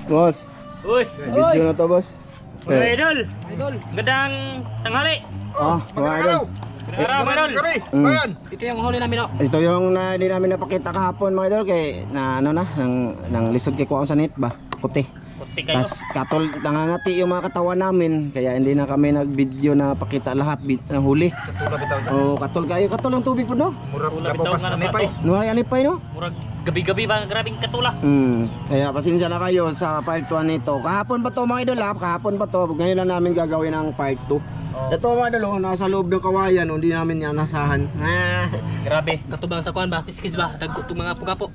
Boss. Uy. Video na to, boss. Mga idol. Gandang tanghali. Mga idol. Gandang idol. Ito yung huli namin, oh. Ito yung hindi namin napakita kahapon, mga idol, kay na ano na nang lisod kay kuwang sa net ba? Kuti. Puti kayo. Tas katol nangangati yung mga katawan namin, kaya hindi na kami nag-video na pakita lahat na huli. Katol kayo, katol ang tubig po, no? Murag bitaw nga na to. Nuwari alipay, no? Murag gabi-gabi ba grabing katula. Kaya pasensya na kayo sa part 1 nito. Kahapon pa to, mga idol, kahapon pa to. Ngayon lang namin gagawin ang part 2. Ito, mga idol, nasa loob ng kawayan, hindi namin yan nasahan. Grabe, katubang sa kuan ba? Piskis ba? Dagko itong mga pugapo.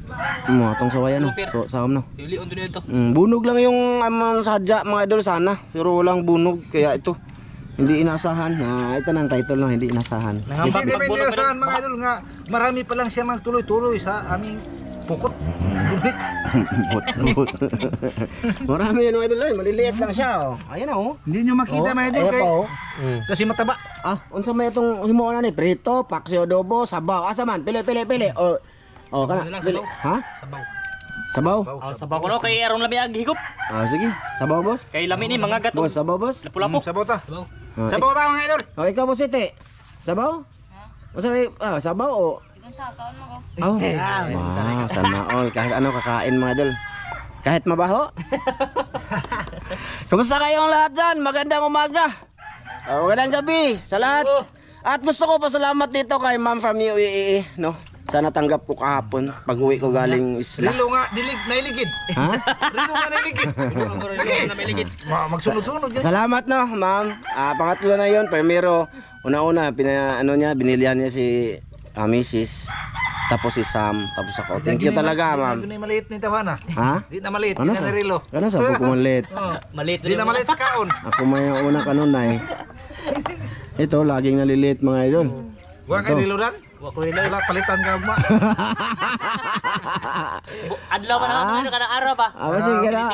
Itong sawayan, no? So, saham, no? Yuli, on doon ito. Bunog lang yung sadya, mga idol, sana. Pero walang bunog, kaya ito hindi inasahan. Ito na ang title, no? Hindi inasahan. Hindi naman inasahan, mga idol, nga marami pa lang siya magtuloy-tuloy sa aming pukot. Bukot. Marami yan, mga idol, maliliit lang siya, oh. Ayan, oh. Hindi nyo makita, mga idol, kay kasi mataba. Unsa may itong himuon na ni? Prito, paksyo, adobo, sabaw. Asa man? Pili. Kana. Pili. Ha? Sabaw. Sabaw? Sabaw ko no, kay aron lami ag higop. Sige. Sabaw, boss. Kay lami ni mga gato. Boss, sabaw, boss. Lapu-lapu. Sabaw ta. Sabaw. Sabaw ta, mga idol. Ikaw, boss, ite. Sabaw? Sabaw, sabaw o? Sana all. Kahit ano kakain, mga idol. Kahit mabaho. Kumusta kayong lahat dyan? Magandang umaga. Magandang gabi sa lahat. At gusto ko pasalamat dito kay ma'am from UAE, no? Sana tanggap ko kahapon pag uwi ko galing isla. Rilo nga, nailigid. Ha? Rilo nga nailigid. Nailigid. Magsunod-sunod yan. Salamat, no, ma'am. Pangatlo na yon. Primero, una-una, binilihan niya si Mrs. Tapos si Sam, tapos ako. Thank you talaga, ma'am. Hindi na maliit ni Tawana. Ha? Hindi na maliit, Ano hindi na Rilo. Ano sa buko maliit? Maliit. Hindi na maliit sa kaon. Ako may unang kanunay. Ito, laging naliliit, mga idol. Huwag kay Rilo dan. Wa ko Rilo. Wala, palitan ka ugma. Adlaw pa naman kada araw ba? Sige na.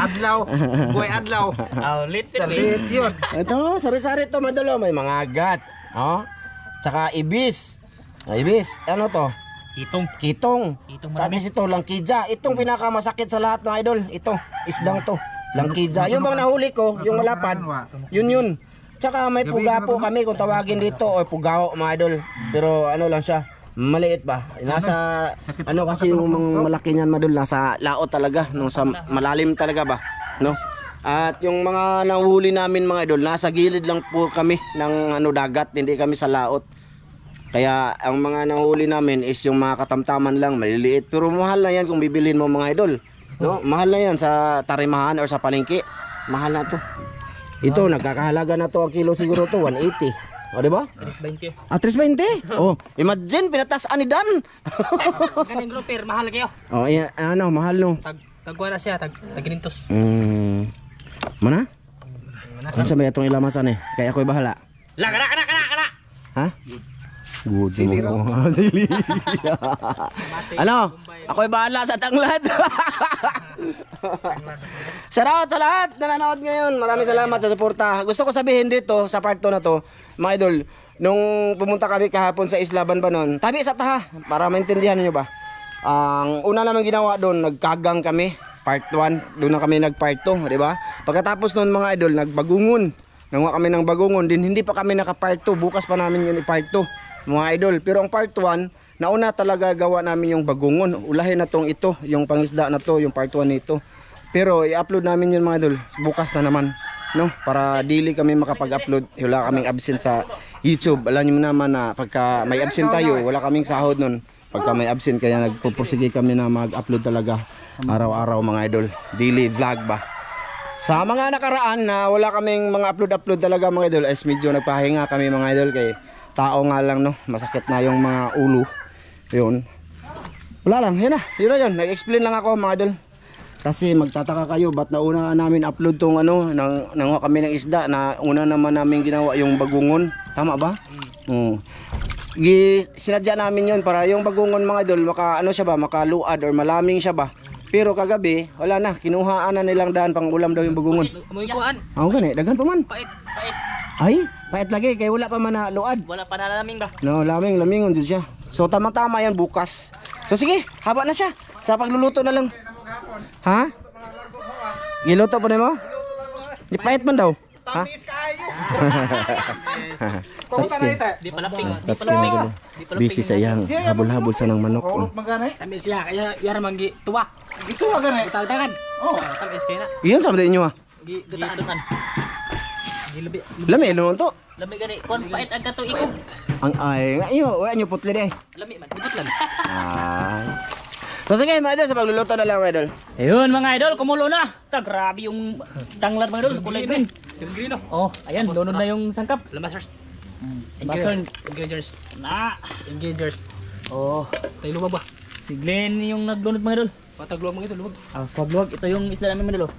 Adlaw. Buhay adlaw. Lit. Talit yun. Ito, sari-sari ito, madalo. May mga agat. Tsaka ibis. Ibis. Ano to? Kitong. Tapos ito, langkidya. Itong pinakamasakit sa lahat, mga idol. Ito, isdang to. Langkidya. Yung bang nahuli ko, yung malapad, yun. Tsaka may pugapo kami kung tawagin dito, o pugao, mga idol. Pero ano lang siya, maliit ba? Nasa, ano kasi yung malaki niyan, madol, nasa laot talaga. Nung sa malalim talaga ba? No? At yung mga nahuli namin, mga idol, nasa gilid lang po kami ng dagat, hindi kami sa laot. Kaya ang mga nahuli namin is yung mga katamtaman lang, maliliit. Pero mahal na yan kung bibilhin mo, mga idol. No? Mahal na yan sa tarimahan or sa palengke. Mahal na to. Ito, nagkakahalaga na to ang kilo siguro to, 180. O, diba? 320. 320? Imagine, pinatasaan ni Dan. Ganing grouper, mahal kayo. Mahal no. Tagwa na siya, tagrintos. Mana? Ano sa may itong ilamasan kaya ako'y bahala. Kana. Ha? Good mo. Sili. Ano? Ako'y bahala sa tanglad. Shoutout sa lahat na nanood ngayon. Maraming salamat sa suporta. Gusto ko sabihin dito sa part 2 na to, mga idol, nung pumunta kami kahapon sa Isla Banbanon, tabi sa taha, para maintindihan niyo ba? Ang una naman ginawa doon, nagkagang kami. Part 1, doon na kami nag part 2, di ba? Pagkatapos noon, mga idol, nagbagungon. Nanguha kami ng bagungon, din hindi pa kami naka part 2. Bukas pa namin yun i-part 2, mga idol. Pero ang part 1, nauna talaga gawa namin yung bagungon. Ulahin na tong ito, yung pangisda na to, yung part 1 nito. Pero i-upload namin yun, mga idol, bukas na naman, no? Para daily kami makapag-upload. Wala kaming absent sa YouTube. Alam niyo naman na pagka may absent tayo, wala kaming sahod nun. Pagka may absent, kaya nagpupursige kami na mag-upload talaga araw-araw, mga idol. Daily vlog ba? Sa mga nakaraan na wala kaming mga upload talaga, mga idol, as medyo nagpahinga kami, mga idol, kay tao nga lang, no? Masakit na yung mga ulo. Yun. Wala lang, yun na yun. Nag-explain lang ako, mga idol. Kasi magtataka kayo, ba't nauna namin upload tong nanguha kami ng isda, na una naman namin ginawa yung bagungon. Tama ba? Sinadya namin yun para yung bagungon, mga idol, makaluad or malaming siya ba. Pero kagabi, wala na, kinuhaan na nilang daan pang ulam daw yung bagungon. Amoy kuan. Gani, daghan pa man. Pait. Ay, pait lagi, kaya wala pa man na luad. Wala pa na laming ba? No, lamingon dyan siya. So tama-tama yan bukas. So sige, haba na siya. Sa pagluluto na lang. Ha? Giluto po nimo? Di pait man daw. Ha? Pamunta na ite. Di palaping. That's mga idol. Busy sa iyang habol-habol sa ng manok. Kaulot magana. Tamis siya kaya yara manggi tuwa. Ito agad Tagan. Oh. Tamis kaya na. Iyon sa din nyo ah. Gi dutaan. Gilubi. Lami, inon to. Lami gani kon pait ang kato iko. Ang ay, ngayon, wala nyo putli di. Lami man, ibot lang. So sige mga idol, sa pagluluto na lang mga idol. Ayun mga idol, kumulo na. Grabe yung tanglad mga idol, kulay green. Yung green oh. Ayan, lunod na yung sangkap. Lamasers. Engagers. Engagers. Oh, tayo lumag ba? Si Glenn yung naglunod mga idol. Patagluwag mga idol, lumag. Pagluwag, ito yung isda namin mga idol.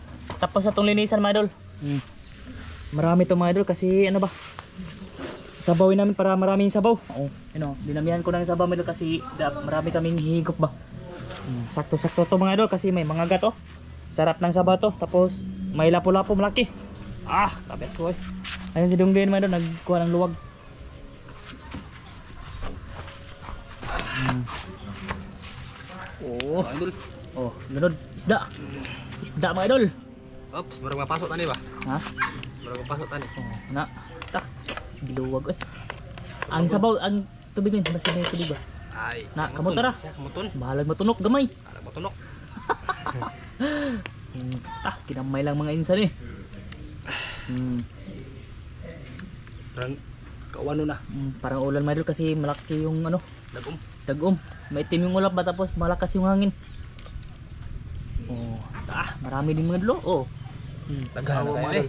Tapos sa itong linisan mga idol. Marami itong mga idol kasi ano ba? Sabawin namin para maraming sabaw. Dinamihan ko na yung sabaw mga idol kasi marami kaming higop ba. Sakto-sakto to mga idol kasi may mga gato. Sarap ng sabaw to. Tapos may lapo-lapo malaki. Kabes ko eh. Ayun si Dungdin mga idol, nagkuha ng luwag. Idol. Lunod. Isda mga idol. Ops, baru mapasok tadi ba? Ha? Baru mapasok tadi. Na. Tak. Giluwag eh. Ang sabaw, ang tubig niya, basta may tubig ba? Ay. Na, kamu tara. Siya kamutun. Bahalag matunok, gamay. Ada matunok. Kinamay lang mga insan eh. Parang kawano na. Parang ulan mga idol kasi malaki yung ano, Dagom. dagom. Maitim yung ulap ba tapos malakas yung hangin. Marami din mga idol. Tagawa mga idol.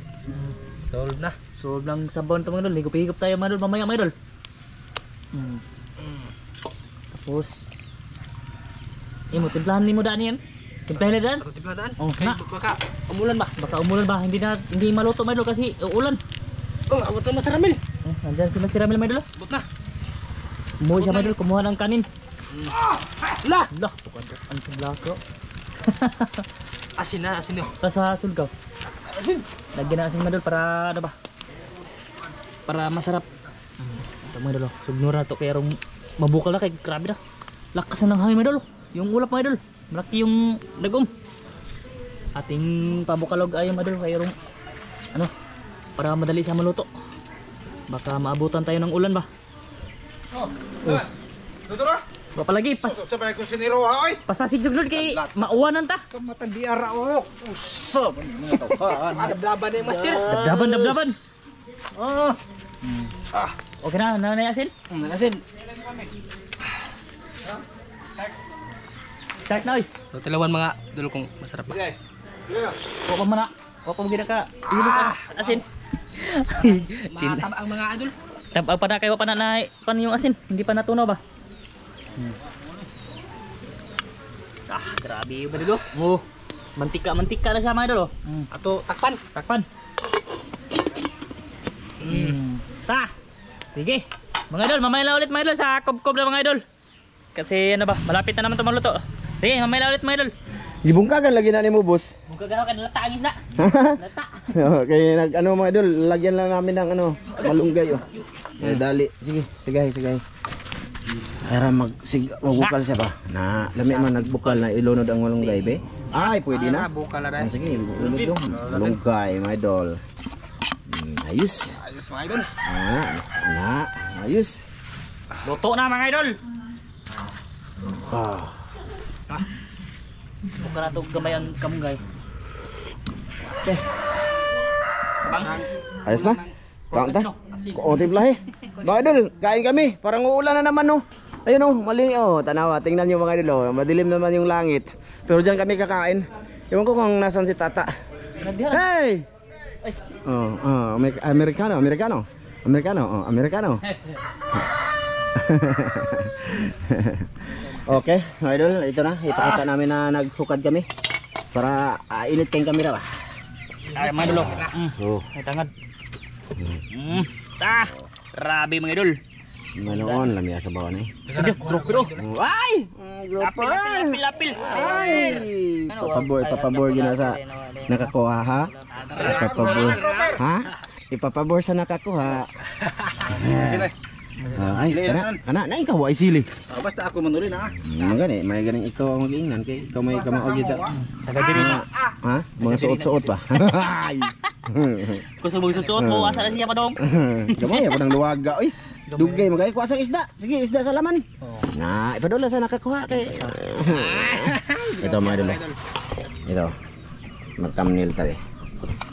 Solve na. So lang sabaw nito mga idol, higop-higop tayo mga idol mamaya mga idol. Tapos mo timplahan ni mo daan yan. Timplahan na daan. Atau tipladan. Na. Baka umulan ba? Baka umulan ba? Hindi maluto mga idol kasi uulan. Abot na masaramil. Nandyan si Mas Ramil mga idol. Abot na. Umuwi siya mga idol, kumuha ng kanin. Lah. Bukan ang sublako. Asin na, asin no. Tapos sa sulgaw. Asin. Lagyan na asin mga idol para ano ba? Para masarap. Ito mga idol, sugnura to kaya rong mabukal na kay grabe na. Lakas na ng hangin mga idol. Yung ulap mga idol, malaki yung dagom. Ating pabukalog ay mga idol kaya rong ano, para madali siya maluto. Baka maabutan tayo ng ulan ba? Dudura. Ba palagi pas Sa balay ko siniro ha oy. pasig sugnod kay mauwanan ta. Kamatandi ara o. Usap. Dabdaban na yung master. Dabdaban. Okay na, nanay asin? Asin. Start na oy. So, tilawan mga dulu kung masarap ba. Wa pa mana. Wa pa gina ka. Ilis asin. Mataba ang mga idol. Tabag pa na kayo pa na pan yung asin, hindi pa natunaw ba? Grabe yung badalo. Mantika na siya mga idol. Atau takpan. Takpan. Sige. Mga idol, mamaya na ulit mga idol sa kob-kob na mga idol. Kasi ano ba, malapit na naman ito maluto. Sige, mamaya na ulit mga idol. Gibungkagan lagi na ni mo, boss. Kung kagano ka, nalata ang isda. Nalata. Kaya mga idol, lagyan lang namin ng malunggay oh. Dali. Sige. Para magbukal siya ba? Na lami man nagbukal na ilunod ang malunggay be. Ay, pwede na. Bukal na Sige, ilunod yung malunggay, mga idol. Ayos. Ayos mga idol. Ayos. Luto na mga idol. Buka na ito gamay ang kamunggay. Okay. Ayos na. Kaunta. Kaunti plahe. Mga idol, kain kami. Parang uulan na naman no. Ayun oh, mali oh. Tanawa, tingnan niyo mga idol oh. Madilim naman yung langit. Pero diyan kami kakain. Ewan ko kung nasan si Tata. Hey! Americano. Okay, mga idol, ito na. Ipakita namin na nagsukad kami. Para init kayong kamera ba? Ay, mga idol. Ay, tangad. Grabe mga idol. Manoon, lamia sa bawah ni. Gropero. Ay! Lapil. Ay! Papabor gina sa nakakuha ha? Papabor. Ha? Ipapabor sa nakakuha. Ay, kana na ikaw ay sili. Basta ako manuli na. Gani, may ganing ikaw ang mag-ingnan kay ikaw may kamaog sa. Taga diri na. Ha? Mga suot-suot pa. Gusto mo suot mo asa na siya pa dong. Gamay ako ng luwaga. Uy, dugay magay kuha sang isda. Sige, isda sa laman. Na, ipadula sa nakakuha kay. Ito mga idol. Ito. Mag-thumbnail tayo.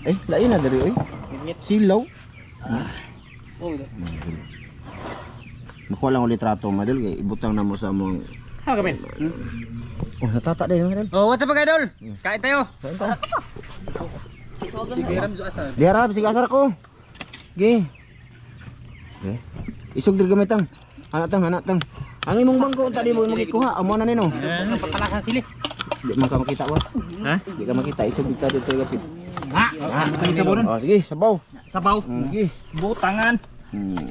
Eh, lain na diri oy. Silaw. Oh. Makuha lang ulit trato mga idol kay ibutang na mo sa among. Ha kami. Oh, natata din mga idol. Oh, what's up mga idol? Kain tayo. Saan ta? Sige, ram sa asa. Di harap, sige asar ko. Gi. Okay. Isog dir gamay tang. Anak tang. Ang imong bangko unta di mo magikuha, amo na nino. Ang papalasan sili. Di man ka makita was. Ha? Di ka makita isog dito gapit. Ha? Oh, sige, sabaw. Sabaw. Sige. Butangan.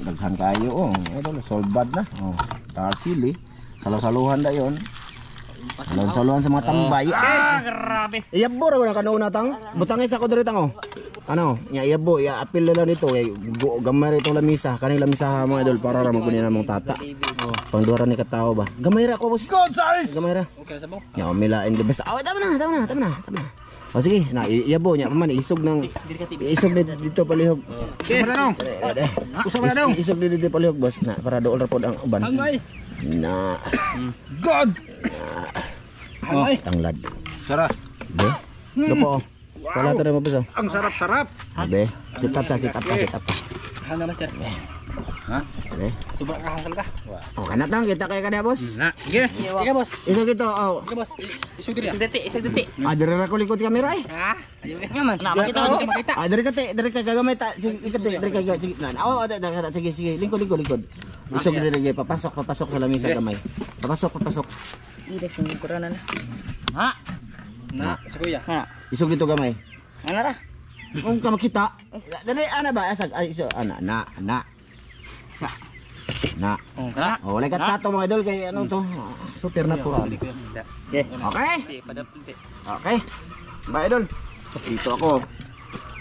Daghan kayo oh. Ito solve bad na. Oh, ta sili. Salo-saluhan da yon. Salon-saluhan sa mga tambay. Ah, grabe. Iyabo ra na kanuna tang. Butangay sa ko diri tang oh. Ano, nya iyabo, ya apil na lang dito kay gamay ra itong lamisa, kaning lamisa mga idol para ra magkunin namong tata. Oh, pangduara ni katao ba. Gamay ra ko boss. God size. Gamay ra. Okay na sabaw. Nya umilain di basta. Oh, tama na. O sige, na iyabo nya paman isog ng isog dito palihog. Usa man dong. Usa man dong. Isog dito palihog boss na para dool ra pod ang uban. Hangay. Na. God. Oh, tanglad. Sarap. Be. Gapo. Wala to rin mabasa. Ang sarap-sarap. Be. Sit up. Hanga master. Ha? Be. Sobra ka hasal ka. Oh, kanatang kita kay kada boss. Na, sige. Sige boss. Isog ito. Oh. Sige boss. Isog diri. Isog diti. Diri ra ko likod kamera ay. Ha? Ayo man. Na makita. Diri ka gagamay ta. Sige, diri ka sige. Oh, sige. Lingkod. Isog diri papasok sa lamisa gamay. Papasok. Ida sing kurana na. Ha? Na, sa kuya. Ha. Isog dito gamay. Ana ra. Kung ka makita. Dali ana ba asag iso ana na. Sa. Na. Oh, kana. Oh, wala ka tato mga idol kay ano to. Super natural. Okay. Okay. Okay. Ba idol. Dito ako.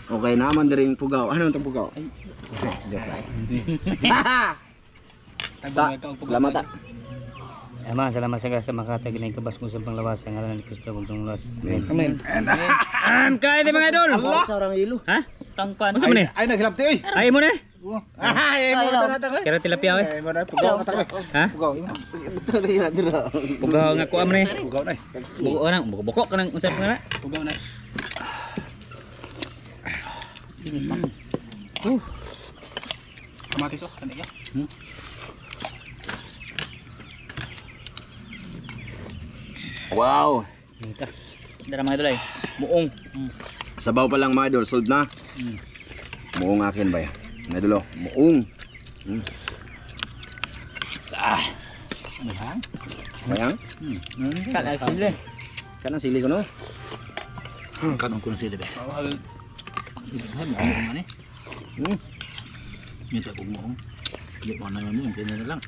Okay naman diring pugaw. Ano tong pugaw? Ay. Salamat ta. Ama, salamat sa makatag na ikabas mo sa panglawas sa ngalan ni Kristo kung tunglas. Amen. Kaya di mga idol. Allah sarang ilo. Ha? Tangkan. Ano man eh? Ay naghilap ti oy. Ay mo na. Ay mo na ta ko. Kira tilapia eh. Ay mo na pugaw na ta ko. Ha? Pugaw. Pugaw nga ko amre. Pugaw na. Buko nang buko kanang unsay nga na? Pugaw na. Kamatis oh, kaniya. Wow. Dara mga idol ay. Muong. Sabaw pa lang mga idol, solve na. Muong akin ba yan? Mga idol, oh, muong. Bayang? Kala sile. Kanang sili ko no? Kanong kuno sila ba? Minta ko mo. Di mo na mo, kanya na lang.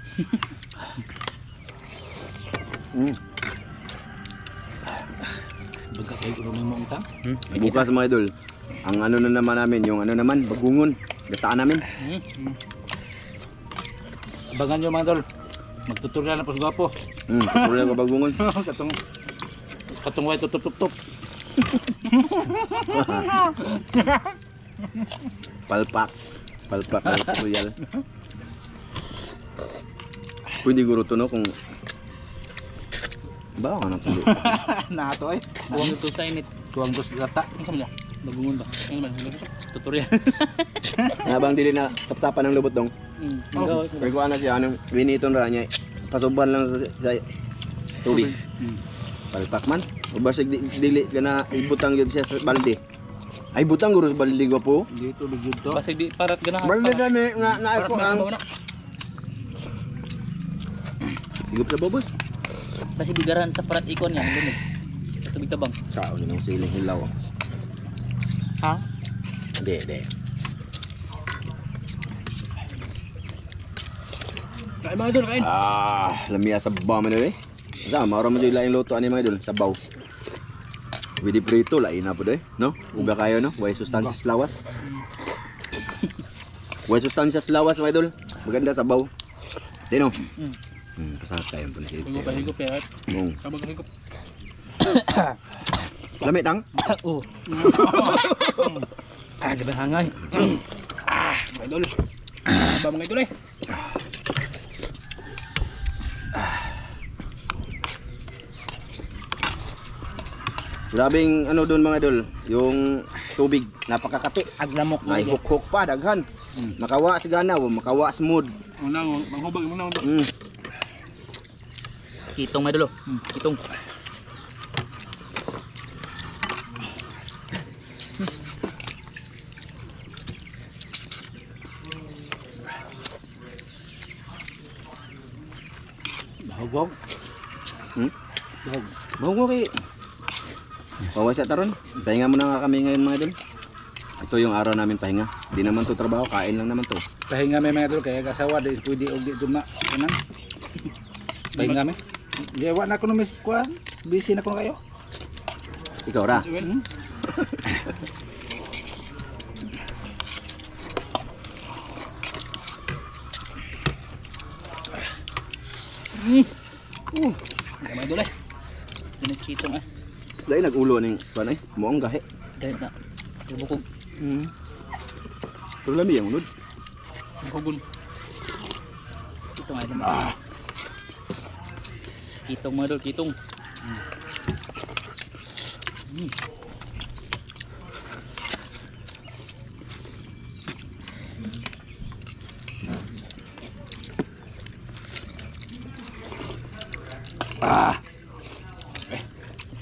Baga kayo ko mo utang. Bukas mga idol, ang ano na naman namin, yung ano naman, bagungon. Gataan namin. Abangan nyo mga tol. Magtutorial na po sa gwapo. Patuloy ko bagungon. Katong way tutup-tup. Palpak na tutorial. Pwede guro to no kung ba ka na tuloy. Nato ay. Buang ito sa init. Tuwang dos lata. Ang sama niya. Bagungon ba? Ano man? Tutorial. Habang dili na taptapan ng lubot dong. Pero kung ano siya, anong winiton ra niya, pasuban lang sa tubig. Palpak man. Ubasig dili ka na ibutang yun siya sa balde. Ay butang guro sa balde ko po. Dito ligid to. Basig di parat ganahan. Balde dami nga na ako ang higop sa bobos. Basig di garan sa parat ikon niya. Lumig. Tubig tabang. Sao ni nang siling hilaw. Ha? De. Kain mga idol, kain. Lamia sa baw man eh. Sa maura man jud laing luto ani mga idol sa baw. Pwede prito lain na po doy, no? Uga kayo no, way sustansias lawas. Way sustansias lawas mga idol. Maganda sa baw. Tino. Pasahap tayo po na si Ite. Higop ya. Mong. Kabag higop. Lamit tang. Oh. Grabe hangay. Mga idol. Ba mga idol eh. Grabing ano doon mga idol, yung tubig napakakati. Aglamok May huk-huk pa daghan. Makawa si ganaw, makawa smooth. Unang manghubag mo na. Mm. Kitong mga idol. Kitong. Hubog. Bahog mo kay. Bawa sa taron. Pahinga muna nga kami ngayon mga idol. Ito yung araw namin pahinga. Di naman to trabaho, kain lang naman to. Pahinga may mga idol kaya kasawa di pwede og di tuma. Kanan. Pahinga may. Di wa na ko no miss kuan. Busy na ko kayo. Ikaw ra. Mga idol eh. Dinis kitong eh. Dahil nag-ulo ning kuan ay, muang gahe. Dahil na. Bukog. Pero lami yung unod. Bukogon. Kitong ay naman. Kitong mga idol. Kitong.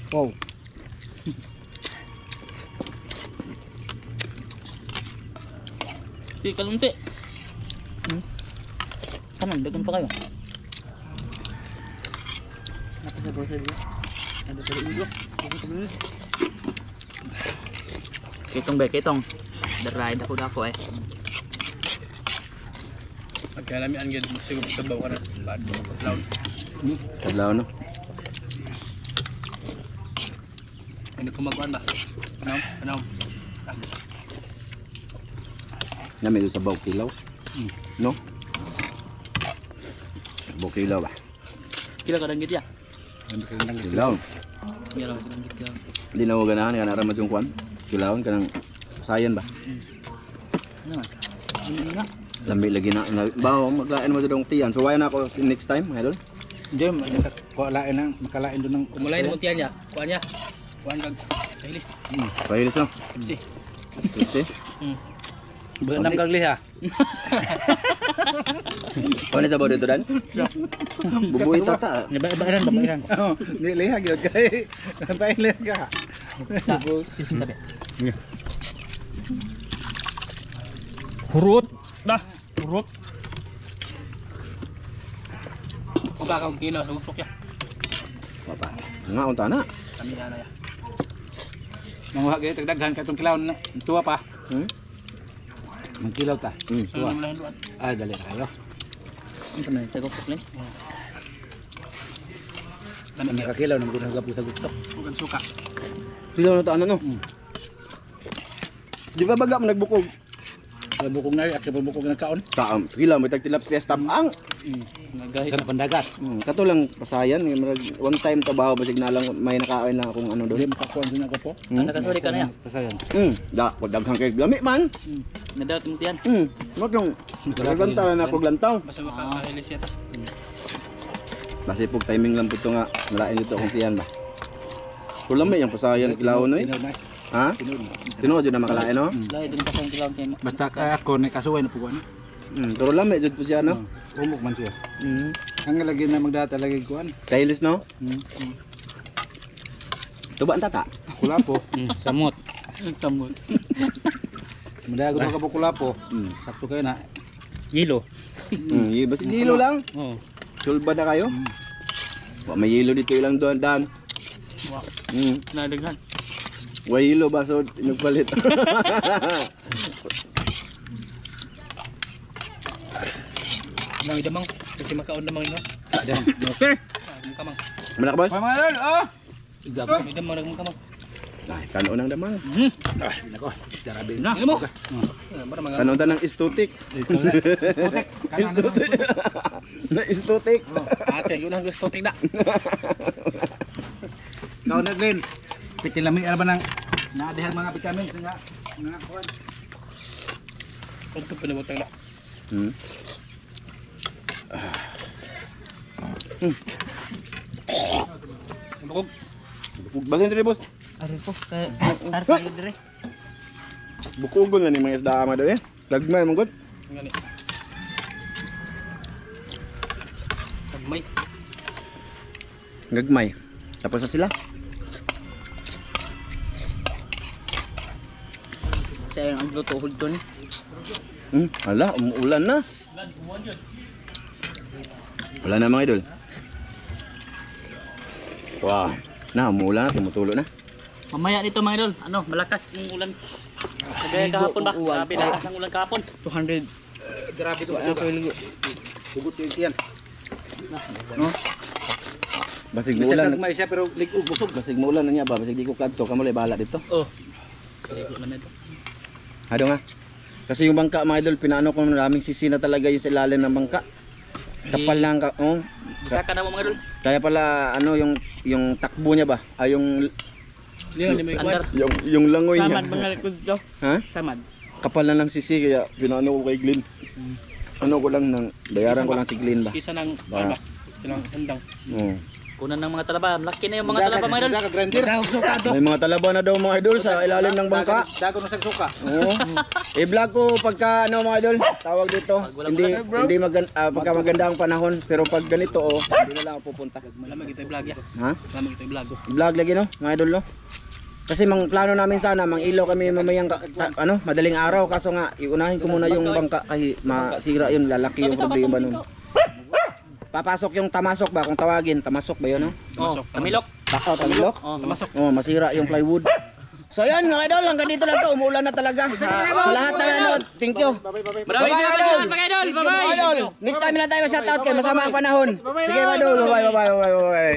Wow. Di kalunti. Kanan, dagan pa kayo. Napasabaw sa iyo. Ada sa iyo. Kitong ba, kitong. Daray dako eh. Pagkalami ang gid siguro sabaw ka na. Bad. Loud. Tablaw no. Hindi ko magkuhan ba? Ano? Nami doon sa baw kilaw. No? Baw kilaw ba? Kila kadang git ya. Kilaw. Kila kadang git ya. Hindi na mo ganahan nga naramat yung kuan. Kilawon ka ng sayan ba? Ano? Ano nga? Lambi lagi na. Bawo, maglain mo doon tiyan. So, why na ako next time, mga idol? Hindi ko lain nang makalain do nang Kumulay na muntian niya. Kuha niya. Kuha kag sahilis. Pahilis no? Tipsi. Tipsi. Benam kag liha. Ano sa baw dito dan? Bubuhay tata. Babaran. Oh, di liha gyud kay. Pailin ka. Hurut. Dah. Hurut. Uga kag kilo sa usok ya. Papa. Nga unta na. Kami na ya. Manguha gyud tagdaghan katong kilawon na. Tuwa pa. Ang kilaw ta. So mo lang duan. Ay dali na kayo. Ito na sa gopok lang. Ang nakakilaw nang gud hagapu sa gusto. Bukan suka. Silaw na to ano no? Di ba baga mo nagbukog? Sa bukong na at sa bukong na kaon. Taam. Kilaw, may tagtilap fiesta. Ang! Nagahit. Kana pandagat. Kato lang pasayan. One time trabaho, basig na lang may nakain lang akong ano Dili doon. makakuan din ako po. Nakasuri ka na ya. Pasayan. Daghang kay lami man. Nadawat mo tiyan. Matong. Naglantaw na ako lantaw. Basta makakahilis yata. Basi pug timing lang po ito nga. Nalain dito akong tiyan ba. Kulami yung pasayan kilawon no eh. Ha? Tinuod yun na makalain no? Lahi din pa sa kilawon kayo. Basta kaya ako ni kasuway na puguan. Pero lami jud po siya no? Umok man siya. Ang lagi na magdata lagi kuan. Kailis no? Tuba ang tata. Kulapo. Samot. Samot. Madago ka po kulapo. Sakto kayo na. Yelo. Basi yelo lang. Oo. Sulba na kayo. May yelo dito ilang doon dan. Wow. Mm. Nadaghan. Way yelo ba so nagpalit. Mang idamang kasi makaon namang ino. Adam. Okay. Kamang. Malak boss? Pamalan oh. Igab. Idam mo nagmang kamang. Ay, kanon ang damang. Ah, nako. Sarabi. Na, mo. Kanon ta ng istutik. Istutik. Na istutik. Ate, yun ang gusto tingnan. Kau na Glenn. Pitilami ano ba nang naadihang mga vitamins nga kuan. Ito pinabutang na. Hmm. Bukog. Basin diri boss. Ari po, kayo dire. Bukugon na ni mga isda ama daw eh. Dagmay man gud. Ngani. Tagmay. Gagmay. Tapos na sila. Saya ang lutuhod doon. Ala, umuulan na. Wala na mga idol. Wow. Na, umuulan na, tumutulo na. Mamaya nito mga idol, ano, malakas yung ulan. Kagaya kahapon ba? Sabi lakas ng ulan kahapon. 200. Grabe to asuka. Hugot yan. Basig Bisa muulan. nagmay siya pero ligog busog. Basig muulan na niya ba? Basig di ko kadto, kamo lay bahala dito. Oh. Ligo naman ito. Hado nga. Kasi yung bangka mga idol, pinaano ko maraming sisi na talaga yung sa ilalim ng bangka. Kapal lang ka, oh. Isa ka na mo mga idol. Kaya pala ano yung takbo niya ba? Ay yung Yan, may Under. yung langoy niya. Samad ba na likod to? Ha? Samad. Kapal na ng sisi kaya pinaano ko kay Glenn. Ano ko lang nang bayaran ko lang si Glenn ba? Kisa ng Ba? Kilang handang. Oo. Kunan ng mga talaba. Laki na yung mga talaba mga idol. Daga grinder. Daga suka do. May mga talaba na daw mga idol sa ilalim ng bangka. Daga no sa suka. Oo. I-vlog ko pagka ano mga idol, tawag dito. Hindi pagka maganda ang panahon, pero pag ganito oh, hindi na lang ako pupunta. Lamig ito i-vlog ya. Ha? Lamig ito i-vlog. Vlog lagi no, mga idol no. Kasi mang plano namin sana mang ilaw kami mamayang madaling araw kaso nga iunahin ko muna yung bangka kasi masira yun, lalaki yung problema nun. Papasok yung tamasok ba kung tawagin, tamasok ba yun no? Oh, tamilok. Tamilok? Oh, Tamasok. Oh, masira yung plywood. So yan mga idol, hanggang dito lang to, umuulan na talaga. Sa lahat na nanood, thank you. Maraming Bye-bye, salamat idol. mga idol. Mga Bye-bye. idol, next time lang tayo ma-shoutout kayo, masama ang panahon. Sige mga idol, bye bye.